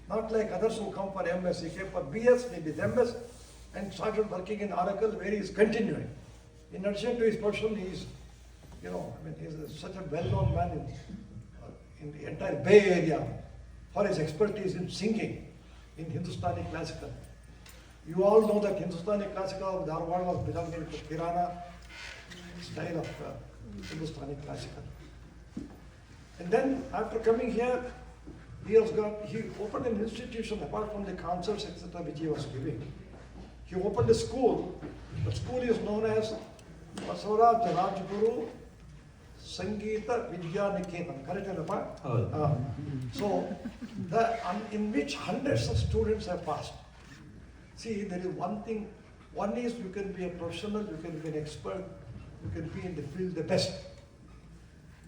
Not like others who come for MS. He came for BS, maybe MS, and started working in Oracle, where he is continuing. In addition to his profession, he is, he's such a well-known man in the entire Bay Area for his expertise in singing in Hindustani classical. You all know that Hindustani classical of Dharwad was belonging to Kirana style of Hindustani classical. And then after coming here, he opened an institution apart from the concerts, etc., which he was giving. He opened a school. The school is known as Basavaraj Rajguru Sangeeta Vidya Niketan. Correct, Alapa? So, in which hundreds of students have passed. See, there is one thing. One is you can be a professional, you can be an expert, you can be in the field the best.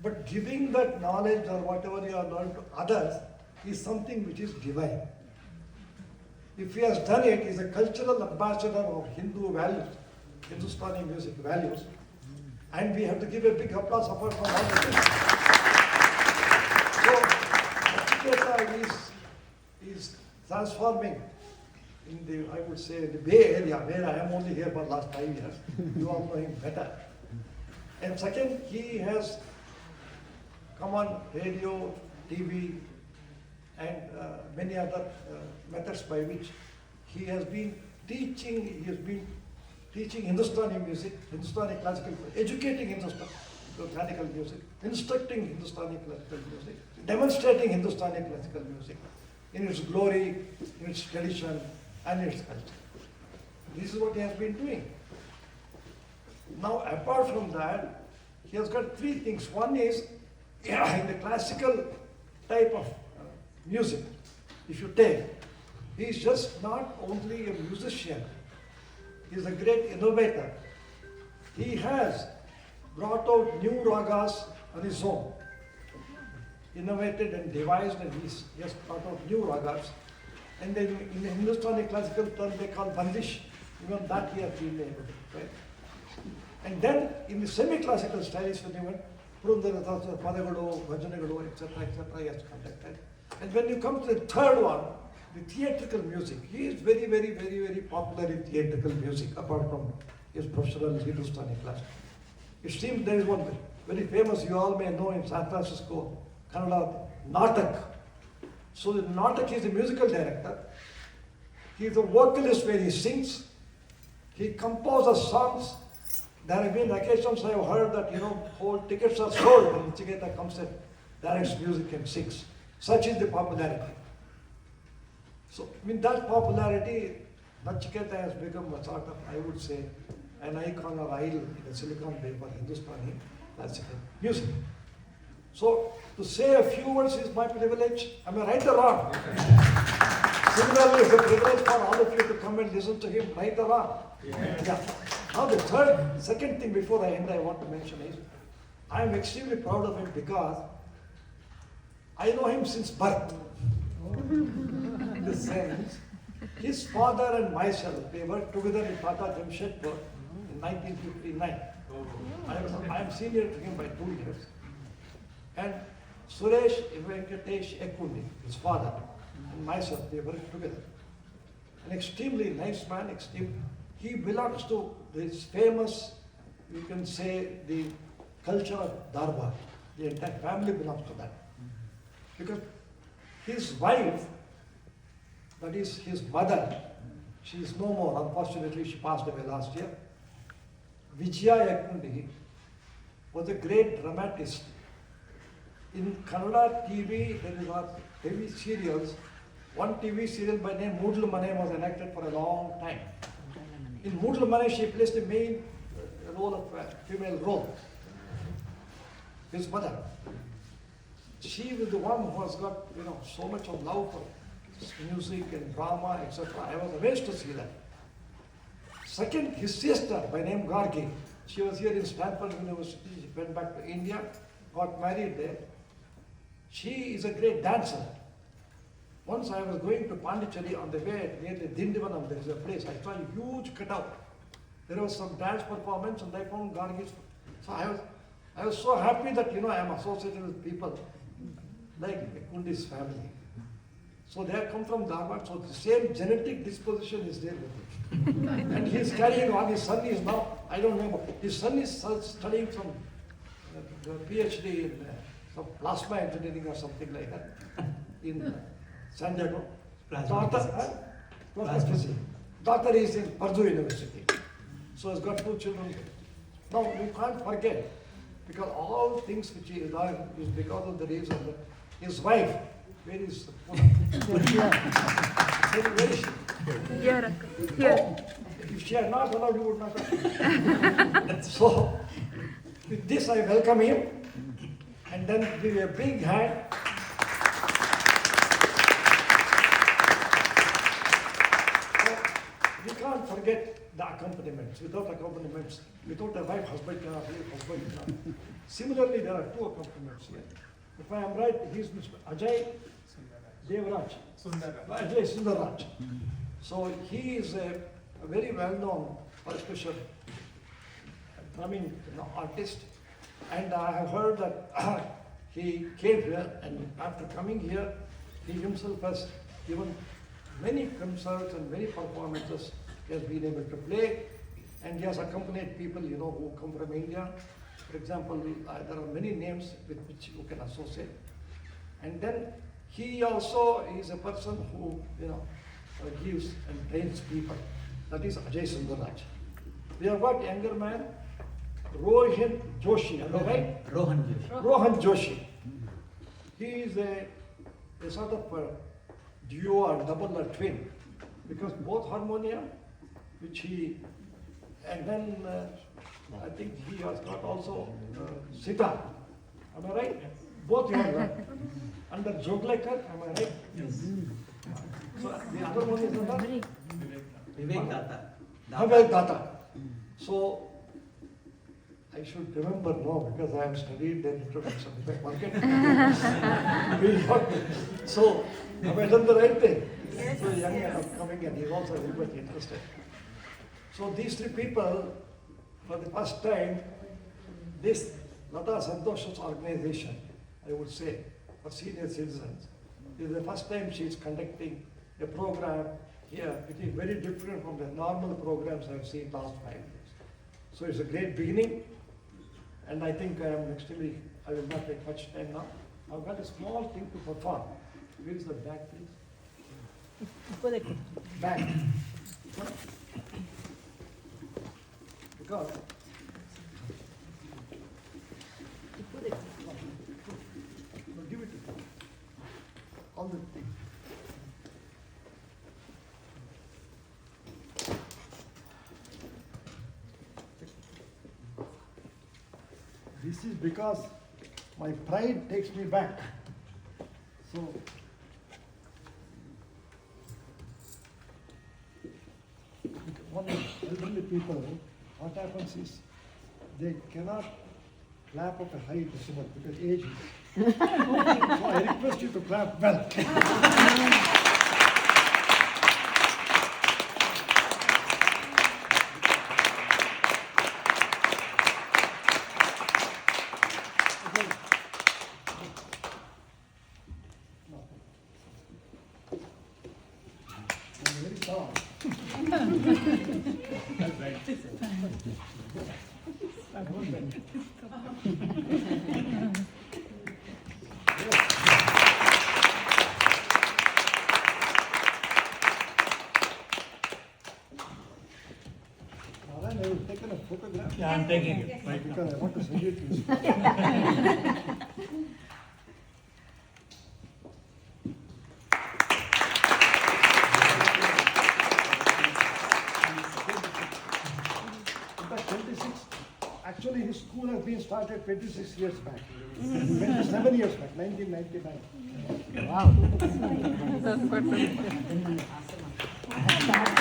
But giving that knowledge or whatever you have learned to others is something which is divine. If he has done it, he is a cultural ambassador of Hindu values, Hindustani music values, and we have to give a big applause apart from all the things. So, Nachiketa is transforming in the, I would say, the Bay Area, where I am only here for the last 5 years. You all know him better. And second, he has come on radio, TV, and many other methods by which he has been teaching. He has been teaching Hindustani music, Hindustani classical, educating Hindustani classical music, instructing Hindustani classical music, demonstrating Hindustani classical music in its glory, in its tradition, and its culture. This is what he has been doing. Now, apart from that, he has got three things. One is, in the classical type of music, if you take, he is just not only a musician, he is a great innovator. He has brought out new ragas on his own, innovated and devised, and he has brought out new ragas. And then in the Hindustani classical term they call bandish, even that he has been able to, right? And then in the semi-classical styles, when you went Purundaratasa, Padagalu, Bhajanagalu, etc., he has conducted. And when you come to the third one, the theatrical music, he is very, very, very, very popular in theatrical music, apart from his professional Hindustani classical. It seems there is one very famous, you all may know in San Francisco, Kannada, Natak. So the Natak is a musical director. He is a vocalist where he sings. He composes songs. There have been occasions I have heard that, whole tickets are sold when Nachiketa comes and directs music and sings. Such is the popularity. So, that popularity, Nachiketa has become a sort of, I would say, an icon or idol in the Silicon Valley for Hindustani classical music. So, to say a few words is my privilege. Am I right or wrong? Similarly, it's a privilege for all of you to come and listen to him, right or wrong? Yeah. Now, the second thing before I end, I want to mention is, I am extremely proud of him because I know him since birth. In the sense, his father and myself, we worked together in Tata Jamshedpur in 1959. I am senior to him by 2 years. And Suresh Venkatesh Yakkundi, his father, and myself, we worked together. An extremely nice man, he belongs to this famous, you can say, the culture of Dharwad. The entire family belongs to that. Because his wife, that is his mother, she is no more, unfortunately she passed away last year. Vijaya Yakkundi was a great dramatist. In Kannada TV, there are TV serials. One TV serial by name Moodlu Mane was enacted for a long time. In Moodlu Mane, she plays the main role of a female role. His mother. She was the one who has got, so much of love for music and drama, etc. I was amazed to see that. Second, his sister by name Gargi. She was here in Stanford University. She went back to India, got married there. She is a great dancer. Once I was going to Pondicherry on the way near the Dindivanam, there is a place. I saw a huge cutout. There was some dance performance and I found Gargi's. So I was so happy that, I am associated with people like Yakkundi's family. So they have come from Dharwad, so the same genetic disposition is there with him. And he is carrying on. His son is now, I don't know, his son is studying from the PhD in some plasma engineering or something like that in San Diego. Plasma physics. Daughter is in Purdue University. So he's got 2 children. Now we can't forget, because all things which he learned is because of the reason that his wife, where is where is she? Here. Oh, if she had not allowed, you would not have. So, with this I welcome him, and then give a big hand. So, we can't forget the accompaniments. Without accompaniments, without a wife, husband cannot live, husband cannot. Similarly, there are 2 accompaniments here. If I am right, he is Mr. Ajay Devraj. Ajay Sundaraj. So he is a very well-known percussion drumming artist, and I have heard that he came here, and after coming here, he himself has given many concerts and many performances. He has been able to play, and he has accompanied people, who come from India. For example, there are many names with which you can associate. And then he also is a person who, gives and trains people. That is Ajay Sundaraj. We have got younger man, Rohan Joshi, am I right? Rohan Joshi. Rohan Joshi. He is a sort of a duo or double or twin, because both harmonium, which he, and then I think he has got also sitar. Am I right? Both you have got. Under Joglekar, am I right? Yes. So the other one is under Vivek Datta. Vivek Datta. So I should remember now, because I have studied the introduction. If I forget, we'll not. So have I done the right thing? Yes. So young and upcoming, and he's also very much interested. So these 3 people, for the first time, this Lata Santosha's organization, I would say, for senior citizens, this is the first time she is conducting a program here. It is very different from the normal programs I have seen last 5 years. So it's a great beginning, and I think I will not take much time now. I've got a small thing to perform. Where is the bag, please? Bag. Because give it to me. All the things. This is because my pride takes me back. So one elderly people, what happens is they cannot clap up a high decibel because age is. So I request you to clap well. Very soft. Narayan, have you taken a photograph? Yeah, I'm taking it. Right now. Because I want to send it to you. Actually, his school has been started 26 years back. 27 years back, 1999. Wow.